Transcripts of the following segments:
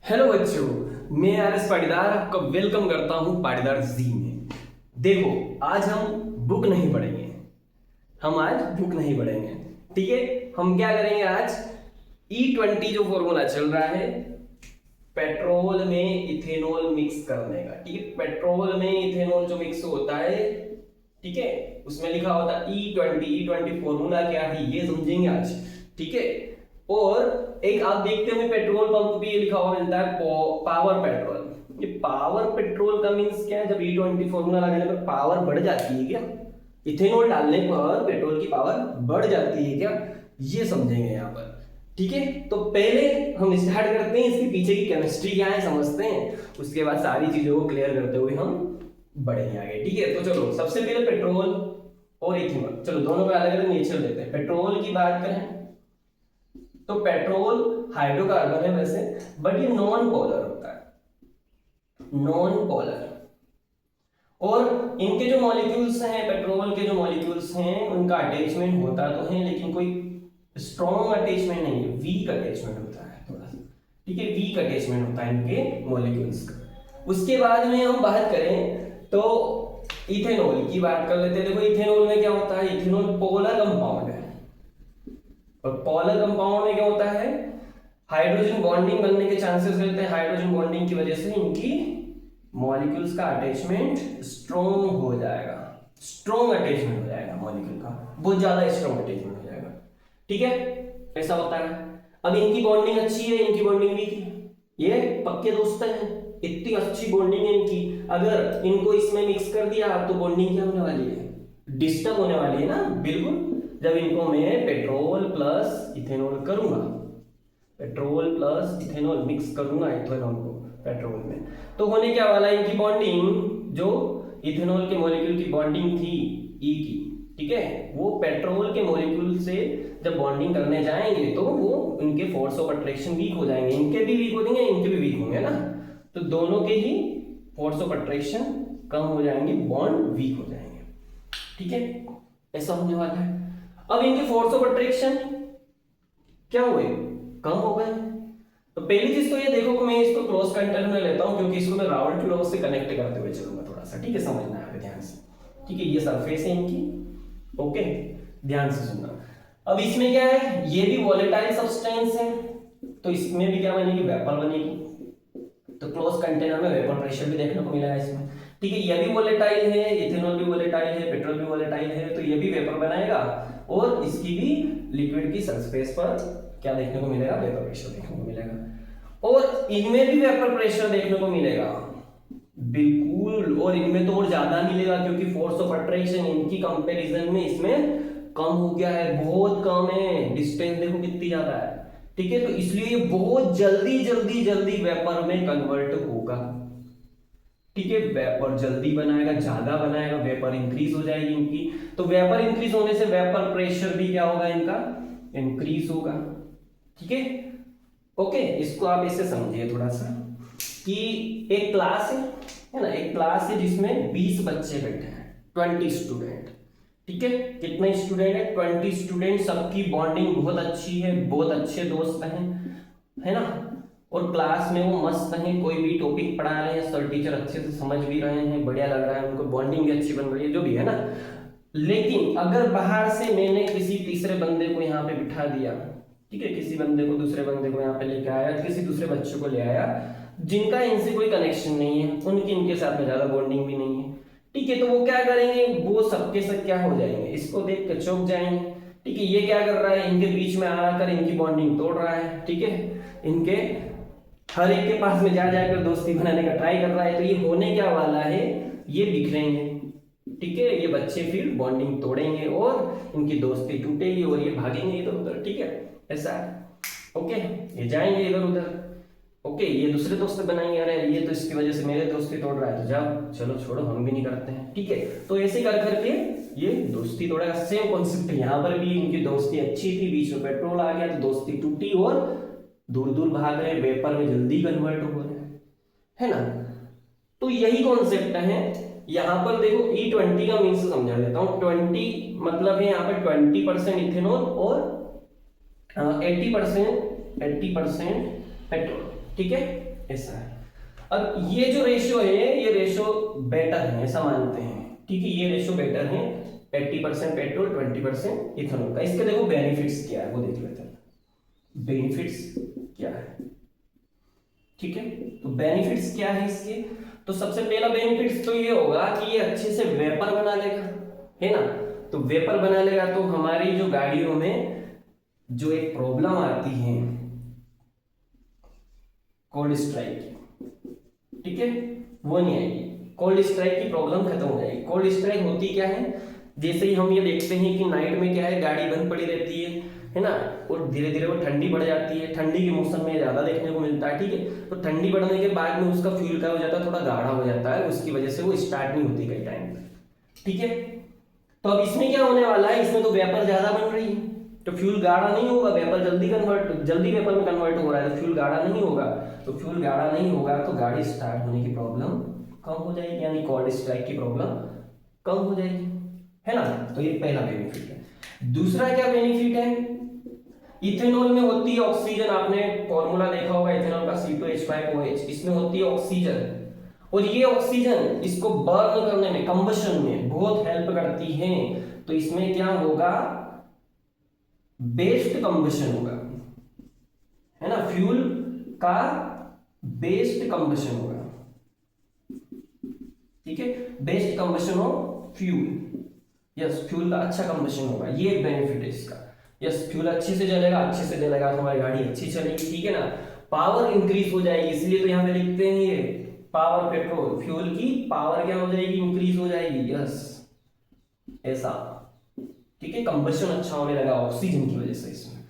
Hello बच्चों, मैं RS. Patidar आपका वेलकम करता हूं पाटीदार जी में। देखो, आज हम बुक नहीं पढ़ेंगे। हम आज बुक नहीं पढ़ेंगे, ठीक है। हम क्या करेंगे आज, E20 जो फॉर्मूला चल रहा है पेट्रोल में इथेनॉल मिक्स करने का, ठीक है। पेट्रोल में इथेनॉल जो मिक्स होता है, ठीक है, उसमें लिखा होता है E20 फॉर्मूला क्या है ये समझेंगे आज, ठीक है। और एक आप देखते होंगे पेट्रोल पंप पे ये लिखा हुआ मिलता है पावर पेट्रोल। ये पावर पेट्रोल का मींस क्या है, जब E20 फॉर्मूला लगाने पर पावर बढ़ जाती है क्या, इथेनॉल डालने पर पेट्रोल की पावर बढ़ जाती है क्या, ये समझेंगे यहाँ पर, ठीक है। तो पहले हम स्टार्ट करते हैं, इसके पीछे की केमिस्ट्री क्या है समझते हैं, उसके बाद सारी चीजों को क्लियर करते हुए हम बढ़ेंगे आगे, ठीक है। तो चलो सबसे पहले पेट्रोल और इथेनॉल, चलो दोनों का अलग अलग नेचर लेते हैं। पेट्रोल की बात करें तो पेट्रोल हाइड्रोकार्बन है वैसे, बट ये नॉन पोलर होता है, नॉन पोलर। और इनके जो मॉलिक्यूल्स हैं, पेट्रोल के जो मॉलिक्यूल्स हैं, उनका अटैचमेंट होता तो है लेकिन कोई स्ट्रॉन्ग अटैचमेंट नहीं है, वीक अटैचमेंट होता है थोड़ा सा, ठीक है। वीक अटैचमेंट होता है इनके मॉलिक्यूल्स का। उसके बाद में हम बात करें तो इथेनॉल की बात कर लेते हैं। देखो इथेनॉल में क्या होता है, इथेनॉल पोलर कंपाउंड है, और पोलर कंपाउंड में क्या होता है, हाइड्रोजन बॉन्डिंग बनने के चांसेस रहते हैं। हाइड्रोजन बॉन्डिंग की वजह से इनकी मॉलिक्यूल्स का अटैचमेंट स्ट्रॉन्ग हो जाएगा, स्ट्रॉन्ग अटैचमेंट हो जाएगा मॉलिक्यूल का, बहुत ज्यादा स्ट्रॉन्ग अटैचमेंट हो जाएगा, ठीक है। ऐसा होता है। अब इनकी बॉन्डिंग अच्छी है, इनकी बॉन्डिंग वीक है, ये पक्के दोस्त हैं, इतनी अच्छी बॉन्डिंग है इनकी। अगर इनको इसमें मिक्स कर दिया तो बॉन्डिंग क्या होने वाली है, डिस्टर्ब होने वाली है ना, बिल्कुल। जब इनको मैं पेट्रोल प्लस इथेनॉल करूंगा, पेट्रोल प्लस इथेनॉल मिक्स करूंगा इथेनॉल को पेट्रोल में, तो होने क्या वाला है, इनकी बॉन्डिंग जो इथेनॉल के मॉलिक्यूल की बॉन्डिंग थी ई की, ठीक है, वो पेट्रोल के मॉलिक्यूल से जब बॉन्डिंग करने जाएंगे तो वो इनके फोर्स ऑफ अट्रैक्शन वीक हो जाएंगे, इनके भी वीक हो जाएंगे, इनके भी वीक होंगे ना, तो दोनों के ही फोर्स ऑफ अट्रैक्शन कम हो जाएंगे, बॉन्ड वीक हो जाएंगे, ठीक है। ऐसा होने वाला है। अब इनके फोर्स ऑफ अट्रैक्शन क्या हुए, कम हो गए। तो पहली चीज तो ये देखो कि मैं इसको क्लोज कंटेनर में लेता हूं, क्योंकि इसको मैं राउंड लॉ से कनेक्ट करते हुए चलूंगा थोड़ा सा, ठीक है, समझना है ध्यान से, ठीक है। ये सरफेस है इनकी, ओके, ध्यान से सुनना। अब इसमें क्या है, ये भी वॉलेटाइल सब्सटेंस है, तो इसमें भी क्या बनेगी, वेपर बनेगी। तो क्लोज कंटेनर में वेपर प्रेशर भी देखने को मिलेगा इसमें, ठीक है। ये भी वॉलेटाइल है, इथेनॉल भी वॉलेटाइल है, पेट्रोल भी वॉलेटाइल है, तो ये भी वेपर बनाएगा, और इसकी भी लिक्विड की सरफेस पर क्या देखने को मिलेगा, वेपर प्रेशर देखने को मिलेगा। और इनमें भी वेपर प्रेशर देखने को मिलेगा, बिल्कुल। और इनमें तो और ज्यादा मिलेगा, क्योंकि फोर्स ऑफ अट्रैक्शन इनकी कंपैरिजन में इसमें कम हो गया है, बहुत कम है, डिस्टेंस देखो कितनी ज्यादा है, ठीक है। तो इसलिए ये बहुत जल्दी जल्दी जल्दी वेपर में कन्वर्ट होगा, ठीक है। वेपर जल्दी बनाएगा, ज्यादा बनाएगा, वेपर इंक्रीज हो जाएगी इनकी। तो वेपर इंक्रीज होने से वेपर प्रेशर भी क्या होगा, इनका इंक्रीज होगा, ठीक है। ओके, इसको आप ऐसे समझिए थोड़ा सा कि एक क्लास है ना, एक क्लास है जिसमें 20 बच्चे बैठे हैं, 20 स्टूडेंट, ठीक है। कितने स्टूडेंट है, 20 स्टूडेंट, सबकी बॉन्डिंग बहुत अच्छी है, बहुत अच्छे दोस्त हैं, है ना। और क्लास में वो मस्त हैं, कोई भी टॉपिक पढ़ा रहे हैं, सर टीचर अच्छे से समझ भी रहे हैं, बढ़िया लग रहा है उनको, बॉन्डिंग भी अच्छी बन रही है, जो भी है ना। लेकिन अगर बाहर से मैंने किसी तीसरे बंदे को यहाँ पे बिठा दिया, ठीक है, किसी बंदे को, दूसरे बंदे को यहाँ पे लेके आया, किसी दूसरे बच्चे को ले आया जिनका इनसे कोई कनेक्शन नहीं है, उनकी इनके साथ में ज्यादा बॉन्डिंग भी नहीं है, ठीक है, तो वो क्या करेंगे, वो सबके सब क्या हो जाएंगे, इसको देख कर चौंक जाएंगे, ठीक है। ये क्या कर रहा है, इनके बीच में आकर इनकी बॉन्डिंग तोड़ रहा है, ठीक है, इनके हर एक के पास में जा जाकर दोस्ती बनाने का ट्राई कर रहा है। तो ये होने क्या वाला है, ये बिखरेंगे, ठीक है, ये बच्चे फिर बॉन्डिंग तोड़ेंगे और इनकी दोस्ती टूटेगी और ये भागेंगे इधर उधर, ठीक है, ऐसा है, ओके। ये जाएंगे इधर उधर, ओके, ये दूसरे दोस्त बनाएंगे, अरे ये तो इसकी वजह से मेरे दोस्ती तोड़ रहा है, तो जाओ चलो छोड़ो, हम भी नहीं करते हैं, ठीक है। तो ऐसे कर करके ये दोस्ती तोड़ेगा। सेम कॉन्सेप्ट यहाँ पर भी, इनकी दोस्ती अच्छी थी, बीच में पेट्रोल आ गया तो दोस्ती टूटी और दूर दूर भाग रहे, वेपर में जल्दी कन्वर्ट हो रहे हैं, है ना। तो यही कॉन्सेप्ट है यहाँ पर। देखो E20 का मीन्स समझा देता हूँ। 20 मतलब है यहाँ पर 20% इथेनॉल और 80% पेट्रोल, ठीक है। ऐसा है। अब ये जो रेशियो है ये रेशियो बेटर है ऐसा मानते हैं, ठीक है, ये रेशियो बेटर है 80% पेट्रोल 20% इथेनॉल का। इसके देखो बेनिफिट्स क्या है वो देख लेते हैं, बेनिफिट्स क्या है, ठीक है। तो बेनिफिट्स क्या है इसके, तो सबसे पहला बेनिफिट्स तो ये होगा कि ये अच्छे से वेपर बना लेगा, है ना। तो वेपर बना लेगा तो हमारी जो गाड़ियों में जो एक प्रॉब्लम आती है कोल्ड स्ट्राइक की, ठीक है, वो नहीं आएगी। कोल्ड स्ट्राइक की प्रॉब्लम खत्म हो जाएगी। कोल्ड स्ट्राइक होती क्या है, जैसे ही हम ये देखते हैं कि नाइट में क्या है गाड़ी बंद पड़ी रहती है ना, और धीरे धीरे वो ठंडी बढ़ जाती है, ठंडी के मौसम में ज्यादा देखने को मिलता है, ठीक है। तो ठंडी बढ़ने के बाद में उसका फ्यूल क्या हो जाता है, थोड़ा गाढ़ा हो जाता है, उसकी वजह से वो स्टार्ट नहीं होती कई टाइम पे, ठीक है। तो अब इसमें क्या होने वाला है, इसमें तो वेपर ज्यादा बन रही है तो फ्यूल गाढ़ा नहीं होगा, वेपर जल्दी वेपर में कन्वर्ट हो रहा है तो फ्यूल गाढ़ा नहीं होगा। तो फ्यूल गाढ़ा नहीं होगा तो गाड़ी स्टार्ट होने की प्रॉब्लम कम हो जाएगी, यानी कोल्ड स्ट्राइक की प्रॉब्लम कम हो जाएगी, है ना। तो ये पहला बेनिफिट है। दूसरा क्या बेनिफिट है, इथेनॉल में होती है ऑक्सीजन, आपने फॉर्मूला देखा होगा इथेनॉल का C2H5OH, इसमें होती है ऑक्सीजन, और ये ऑक्सीजन इसको बर्न करने में, कंबशन में बहुत हेल्प करती है। तो इसमें क्या होगा, बेस्ट कंबशन होगा, है ना, फ्यूल का बेस्ट कंबशन होगा, ठीक है, best combustion of fuel, yes, fuel का अच्छा कंबशन होगा, ये बेनिफिट है इसका। यस, फ्यूल अच्छे से जलेगा तो हमारी गाड़ी अच्छी चलेगी, ठीक है ना। पावर इंक्रीज हो जाएगी, इसलिए तो यहां पे लिखते हैं ये पावर, पेट्रोल फ्यूल की पावर क्या हो जाएगी, इंक्रीज हो जाएगी, यस, ऐसा, ठीक है। कंबशन अच्छा होने लगा ऑक्सीजन की वजह से इसमें,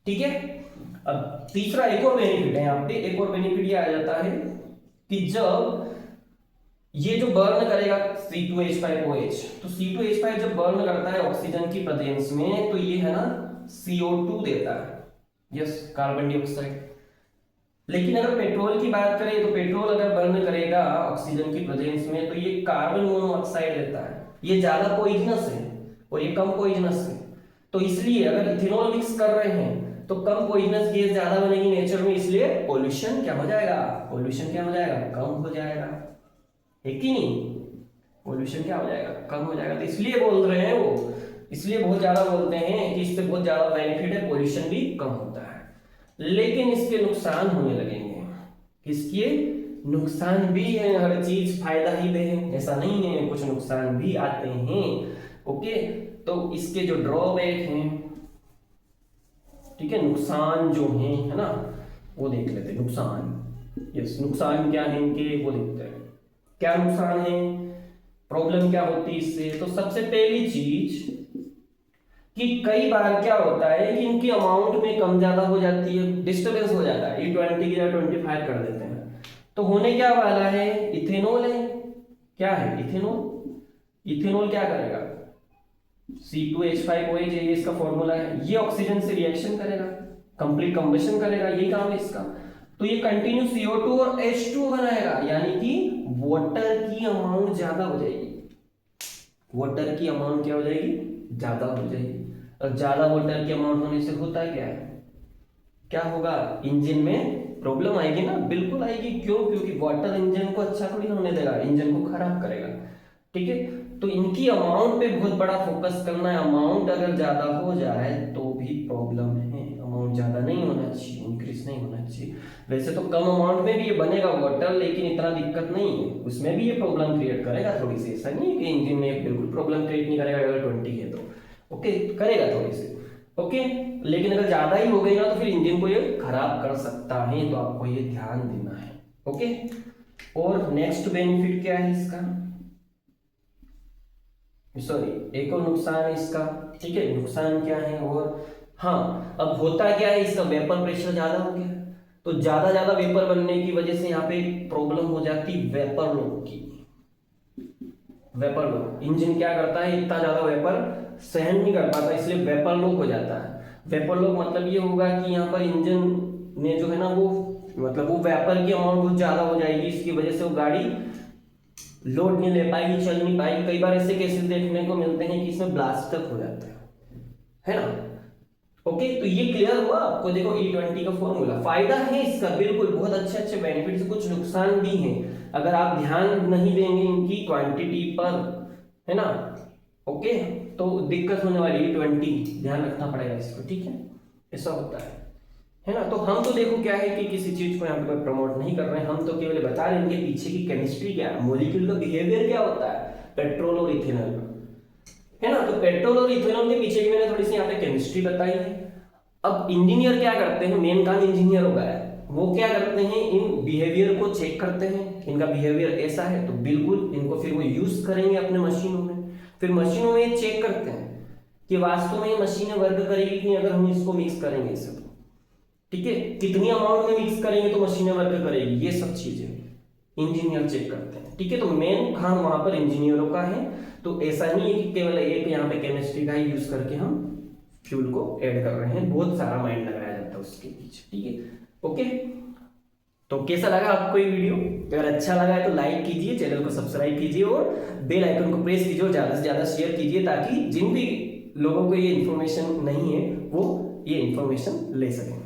ठीक है। अब तीसरा एक और बेनिफिट है यहाँ पे, एक और बेनिफिट ये आ जाता है कि जब ये जो बर्न करेगा C2H5OH, तो C2H5 जब बर्न करता है ऑक्सीजन की प्रेजेंस में तो ये है ना CO2 देता है, यस, कार्बन डाइऑक्साइड। लेकिन अगर पेट्रोल की बात करें तो पेट्रोल अगर बर्न करेगा ऑक्सीजन की प्रेजेंस में तो ये कार्बन मोनोऑक्साइड देता है, ये ज्यादा पॉइजनस है और ये कम पॉइजनस है। तो इसलिए अगर इथेनॉल मिक्स कर रहे हैं तो कम पॉइजनस गैस ज्यादा बनेगी नेचर में, इसलिए पोल्यूशन क्या हो जाएगा, पोल्यूशन क्या हो जाएगा, कम हो जाएगा, है कि नहीं, पोल्यूशन क्या हो जाएगा, कम हो जाएगा। तो इसलिए बोल रहे हैं वो, इसलिए बहुत ज्यादा बोलते हैं कि इससे बहुत ज्यादा बेनिफिट है, पोल्यूशन भी कम होता है। लेकिन इसके नुकसान होने लगेंगे, किसके नुकसान भी है, हर चीज फायदा ही दे ऐसा नहीं है, कुछ नुकसान भी आते हैं, ओके। तो इसके जो ड्रॉबैक हैं, ठीक है, नुकसान जो है ना, वो देख लेते हैं। नुकसान, यस, नुकसान क्या है इनके वो देखते हैं, क्या नुकसान है, प्रॉब्लम क्या होती है इससे। तो सबसे पहली चीज कि कई बार क्या होता है कि इनकी अमाउंट में कम ज्यादा हो जाती है, डिस्टर्बेंस हो जाता है, ये 20 की जगह 25 कर देते हैं। तो होने क्या वाला है, इथेनॉल है, क्या है इथेनॉल, इथेनॉल क्या करेगा, C2H5OH ये इसका फॉर्मूला है, ये ऑक्सीजन से रिएक्शन करेगा, कंप्लीट कंबशन करेगा, यही काम है इसका। तो ये कंटिन्यू CO2 और H2 बनाएगा, यानी कि वाटर की अमाउंट ज्यादा हो जाएगी, वाटर की अमाउंट क्या हो जाएगी, ज्यादा हो जाएगी। और ज्यादा वाटर की अमाउंट होने से होता क्या है, क्या होगा, इंजन में प्रॉब्लम आएगी ना, बिल्कुल आएगी। क्यों, क्योंकि वाटर इंजन को अच्छा थोड़ी होने देगा, इंजन को खराब करेगा, ठीक है। तो इनकी अमाउंट पे बहुत बड़ा फोकस करना है, अमाउंट अगर ज्यादा हो जाए तो भी प्रॉब्लम है, अमाउंट ज्यादा नहीं होना चाहिए, इंक्रीज नहीं होना चाहिए। वैसे तो कम अमाउंट में भी ये बनेगा वाटर, लेकिन इतना दिक्कत नहीं है, उसमें भी ये प्रॉब्लम क्रिएट करेगा थोड़ी सी, ऐसा नहीं है कि इंजन में बिल्कुल प्रॉब्लम क्रिएट नहीं करेगा अगर 20 है तो, ओके, करेगा थोड़ी सी, ओके। लेकिन अगर ज्यादा ही हो गई ना तो फिर इंजन को ये खराब कर सकता है, तो आपको ये ध्यान देना है, ओके। और नेक्स्ट बेनिफिट क्या है इसका, सॉरी, एक और नुकसान है इसका, ठीक है, नुकसान क्या है, और हाँ, अब होता क्या है, इसका वेपर प्रेशर ज्यादा हो गया, तो ज्यादा वेपर बनने की वजह से यहाँ पे प्रॉब्लम हो जाती वेपर लॉक की, वेपर लॉक। इंजन क्या करता है, इतना ज्यादा वेपर सहन नहीं कर पाता, इसलिए वेपर लॉक हो जाता है। वेपर लॉक मतलब ये होगा कि यहाँ पर इंजन ने जो है ना वो, मतलब वो वेपर की अमाउंट बहुत ज्यादा हो जाएगी, इसकी वजह से वो गाड़ी लोड नहीं ले पाएगी, चल नहीं पाएगी। कई बार ऐसे केसेस देखने को मिलते हैं कि इसमें ब्लास्ट तक हो जाता है ना। ओके, तो ये क्लियर हुआ आपको। देखो E20 का फॉर्मूला, फायदा है इसका बिल्कुल, बहुत अच्छे अच्छे बेनिफिट्स, कुछ नुकसान भी हैं अगर आप ध्यान नहीं देंगे इनकी क्वांटिटी पर, है ना। ओके, तो दिक्कत होने वाली E20, ध्यान रखना पड़ेगा इसको, ठीक है, ऐसा होता है ना। तो हम तो देखो क्या है कि किसी चीज को यहाँ पे प्रमोट नहीं कर रहे हैं, हम तो केवल बता रहे हैं इनके पीछे की केमिस्ट्री क्या है, मॉलिक्यूल का बिहेवियर क्या होता है पेट्रोल और इथेनॉल का, है ना। तो पेट्रोल और इथेनॉल के पीछे की मैंने थोड़ी सी यहाँ पे केमिस्ट्री बताई है। अब इंजीनियर क्या करते हैं, मेन काम इंजीनियर होगा है, वो क्या करते हैं, इन बिहेवियर को चेक करते हैं, इनका बिहेवियर ऐसा है तो बिल्कुल इनको फिर वो यूज करेंगे अपने मशीनों में, फिर मशीनों में चेक करते हैं कि वास्तव में ये मशीनें वर्क करेगी कि अगर हम इसको मिक्स करेंगे सब, ठीक है, कितनी अमाउंट में मिक्स करेंगे तो मशीनें वर्क करेगी, ये सब चीजें इंजीनियर चेक करते हैं, ठीक है। तो मेन काम वहां पर इंजीनियरों का है। तो ऐसा नहीं है कि केवल एक यहाँ पे केमिस्ट्री का ही यूज करके हम फ्यूल को ऐड कर रहे हैं, बहुत सारा माइंड लगाया जाता है उसके पीछे, ठीक है। ओके, तो कैसा लगा आपको ये वीडियो, अगर अच्छा लगा है तो लाइक कीजिए, चैनल को सब्सक्राइब कीजिए और बेल आइकन को प्रेस कीजिए और ज्यादा से ज्यादा शेयर कीजिए, ताकि जिन भी लोगों को ये इन्फॉर्मेशन नहीं है वो ये इन्फॉर्मेशन ले सकें।